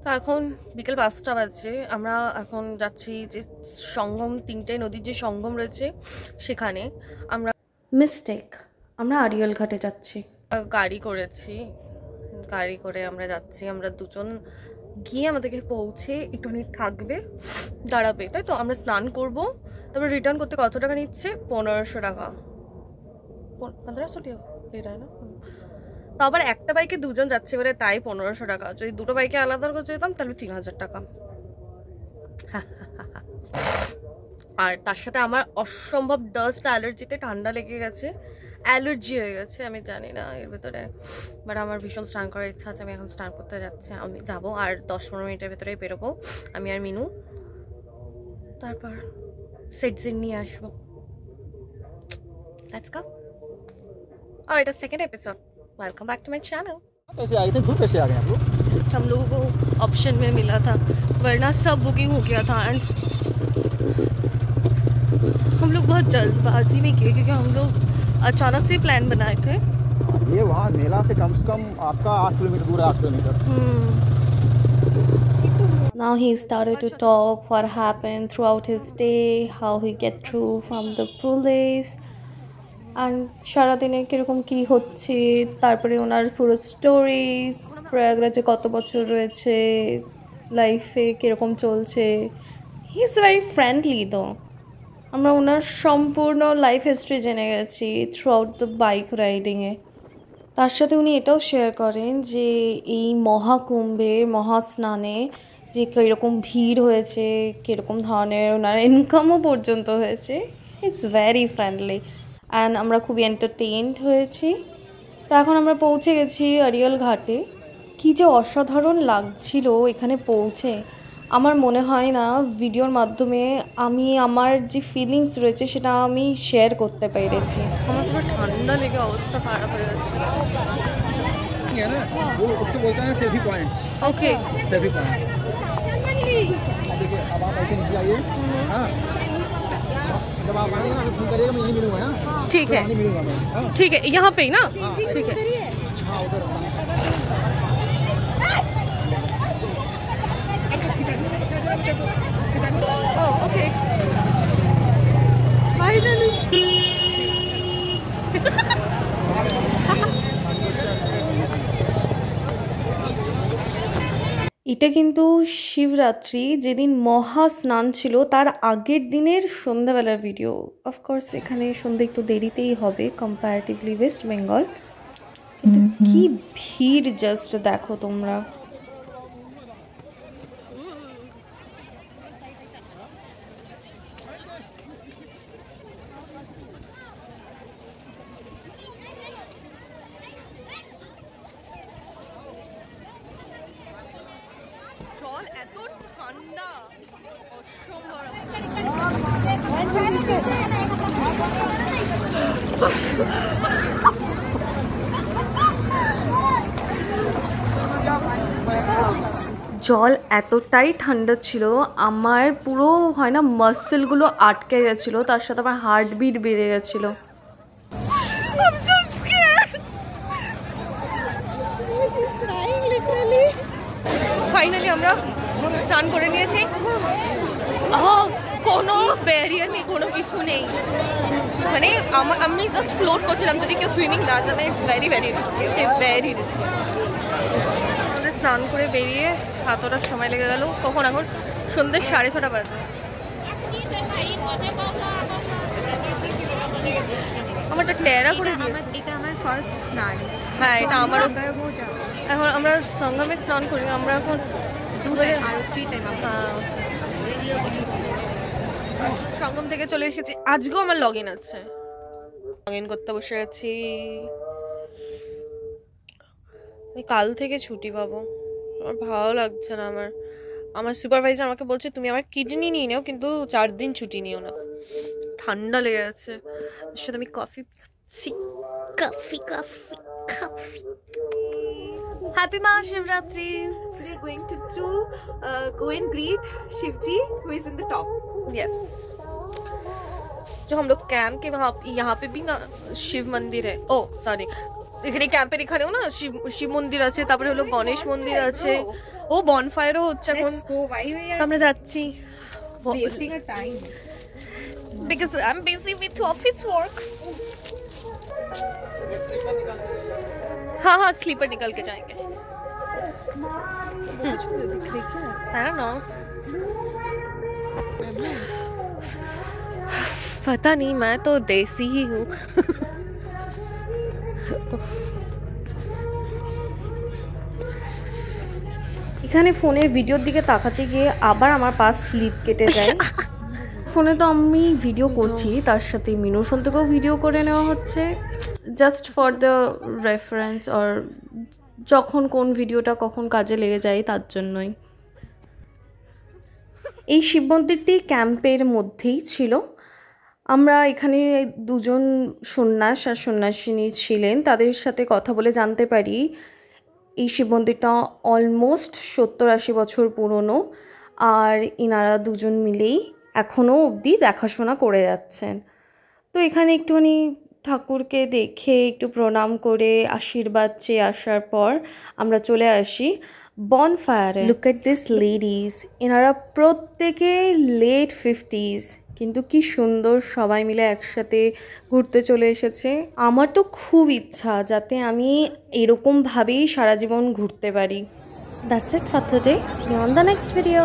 তো এখন বিকেল 5টা বাজে। আমরা এখন যাচ্ছি যে সঙ্গম, 3টে নদীর যে সঙ্গম রয়েছে সেখানে। আমরা আমরা আড়িয়াল ঘাটে যাচ্ছি। গাড়ি করেছি, গাড়ি করে আমরা যাচ্ছি। আমরা দুজন গিয়ে আমাদেরকে পৌঁছে একটুখানি থাকবে, দাঁড়াবে, তাই তো। আমরা স্নান করব, তারপর রিটার্ন করতে কত টাকা নিচ্ছে? 1500 টাকা। 1500 টাকা না? তো আবার একটা বাইকে দুজন যাচ্ছে বলে তাই 1500 টাকা। যদি দুটো বাইকে আলাদা করে যেতাম তাহলে 3000 টাকা। আর তার সাথে আমার অসম্ভব ডাস্ট অ্যালার্জিতে ঠান্ডা লেগে গেছে, অ্যালার্জি হয়ে গেছে। আমি জানি না এর ভেতরে, বাট আমার ভীষণ স্নান করার ইচ্ছা আছে। আমি এখন স্নান করতে যাচ্ছি, আমি যাবো আর 10-15 মিনিটের ভেতরেই বেরোবো আমি আর মিনু। তারপর সেট জিন নিয়ে আসবো। Let's go. और এটা second episode. Welcome back to my channel. कैसे आए थे? दूर कैसे आ गए आप लोग? हम लोगों को ऑप्शन में मिला था, वरना सब बुकिंग हो गया था। एंड हम लोग बहुत जल्दबाजी में किए क्योंकि हम लोग अचानक से प्लान बनाए थे। ये वहाँ मेला से कम आपका 8 किलोमीटर दूर है, 8 kilometre. Now he started to talk what happened throughout his day, how he get through from the police, and সারাদিনে কীরকম কী হচ্ছে, তারপরে ওনার পুরো স্টোরিজ, প্রয়াগরাজে কত বছর রয়েছে, লাইফে কীরকম চলছে। হি ইজ ভেরি ফ্রেন্ডলি তো। আমরা ওনার সম্পূর্ণ লাইফ হিস্ট্রি জেনে গেছি থ্রু আউট দ্য বাইক রাইডিংয়ে। তার সাথে উনি এটাও শেয়ার করেন যে এই মহাকুম্ভে, মহাস্নানে যে কীরকম ভিড় হয়েছে, কীরকম ধরনের ওনার ইনকামও পর্যন্ত হয়েছে। ইটস ভেরি ফ্রেন্ডলি অ্যান্ড আমরা খুবই এন্টারটেইনড হয়েছি। তো এখন আমরা পৌঁছে গেছি আড়িয়াল ঘাটে। কী যে অসাধারণ লাগছিল এখানে পৌঁছে। আমার মনে হয় না ভিডিওর মাধ্যমে আমি আমার যে ফিলিংস রয়েছে সেটা আমি শেয়ার করতে পেরেছি। আমার পুরো ঠান্ডা লেগে অবস্থা খারাপ হয়ে যাচ্ছে। ये ना वो उसको बोलते हैं selfie point. Okay, selfie point. देखिए अब आप ऐसे नीचे आइए। हाँ, जब आप आएंगे ना तो फोन करिएगा, मैं यहीं मिलूंगा। हाँ ठीक है, यहीं मिलूंगा मैं। हाँ ठीक है, यहाँ पे ही ना? ठीक है। हाँ उधर। Oh, okay. Finally. এটা কিন্তু শিবরাত্রি যেদিন মহা স্নান ছিল তার আগের দিনের সন্ধ্যাবেলার ভিডিও। অফকোর্স এখানে সন্ধ্যে একটু দেরিতেই হবে কম্পারেটিভলি ওয়েস্ট বেঙ্গল, কিন্তু কি ভিড় জাস্ট দেখো তোমরা। জল এত ঠান্ডা, অসম্ভব। জল এতটাই ঠান্ডা ছিল আমার পুরো হয় না মাসেলগুলো আটকে গেছিলো, তার সাথে আমার হার্টবিট বেড়ে গেছিলো। ফাইনালি আমরা স্নান করে নিয়েছি। কোনো ব্যারিয়ার নেই, কোনো কিছু নেই, মানে আমি জাস্ট ফ্লোট করছিলাম। যদি কেউ সুইমিং না জানে, it's very very risky. Okay, very risky. আমাদের স্নান করে বেরিয়ে এতটার সময় লেগে গেল। কখন? এখন সন্ধ্যে 6:30 বাজে। আমারটা টেরা করে এটা আমার ফার্স্ট স্নান। হ্যাঁ, এটা আমারও। এখন আমরা সঙ্গমে স্নান করি। আমরা এখন সঙ্গম থেকে চলে এসেছি। আজকেও আমার লগ ইন আছে, লগ ইন করতে বসে গেছি। কাল থেকে ছুটি পাবো। আমার ভালো লাগছে না। আমার সুপারভাইজার আমাকে বলছে তুমি আমার কিডনি নিয়ে নাও, কিন্তু 4 দিন ছুটি নিও না। ঠান্ডা লেগে গেছে। এর সাথে আমি কফি পিচ্ছি। Coffee coffee coffee. Happy Mahashivratri. So we are going to go and greet Shivji, who is in the top. Yes. जो हम लोग कैंप के वहाँ, यहाँ पे भी ना शिव मंदिर है। ओ सॉरी, এখানে ক্যাম্পের এখানেও না শিব মন্দির আছে, তারপরে হলো গণেশ মন্দির আছে, ও বনফায়ারও হচ্ছে এখন। Let's go. Why we are আমরা যাচ্ছি wasting our time? because I'm busy with office work. हाँ हाँ स्लीपर निकल के जाएंगे। कुछ दिख रही क्या? I don't know. पता नहीं, मैं तो देसी ही हूँ। এখানে ফোনের ভিডিওর দিকে তাকাতে গিয়ে আবার আমার পাশ স্লিপ কেটে যায়। ফোনে তো আমি ভিডিও করছি, তার সাথে মিনুর ফোন থেকেও ভিডিও করে নেওয়া হচ্ছে, just for the reference or যখন কোন ভিডিওটা কখন কাজে লেগে যায় তার জন্যই। এই শিব মন্দিরটি ক্যাম্পের মধ্যেই ছিল। আমরা এখানে দুজন সন্ন্যাস আর সন্ন্যাসিনী ছিলেন, তাদের সাথে কথা বলে জানতে পারি এই শিব মন্দিরটা অলমোস্ট 70-80 বছর পুরনো, আর ইনারা দুজন মিলেই এখনও অবধি দেখাশোনা করে যাচ্ছেন। তো এখানে একটুখানি ঠাকুরকে দেখে একটু প্রণাম করে আশীর্বাদ চেয়ে আসার পর আমরা চলে আসি বনফায়ারে। লুক এট দিস লেডিস, এনারা প্রত্যেকে লেট 50s, কিন্তু কি সুন্দর সবাই মিলে একসাথে ঘুরতে চলে এসেছে। আমার তো খুব ইচ্ছা যাতে আমি এরকমভাবেই সারা জীবন ঘুরতে পারি। That's it for today, see you on the next video.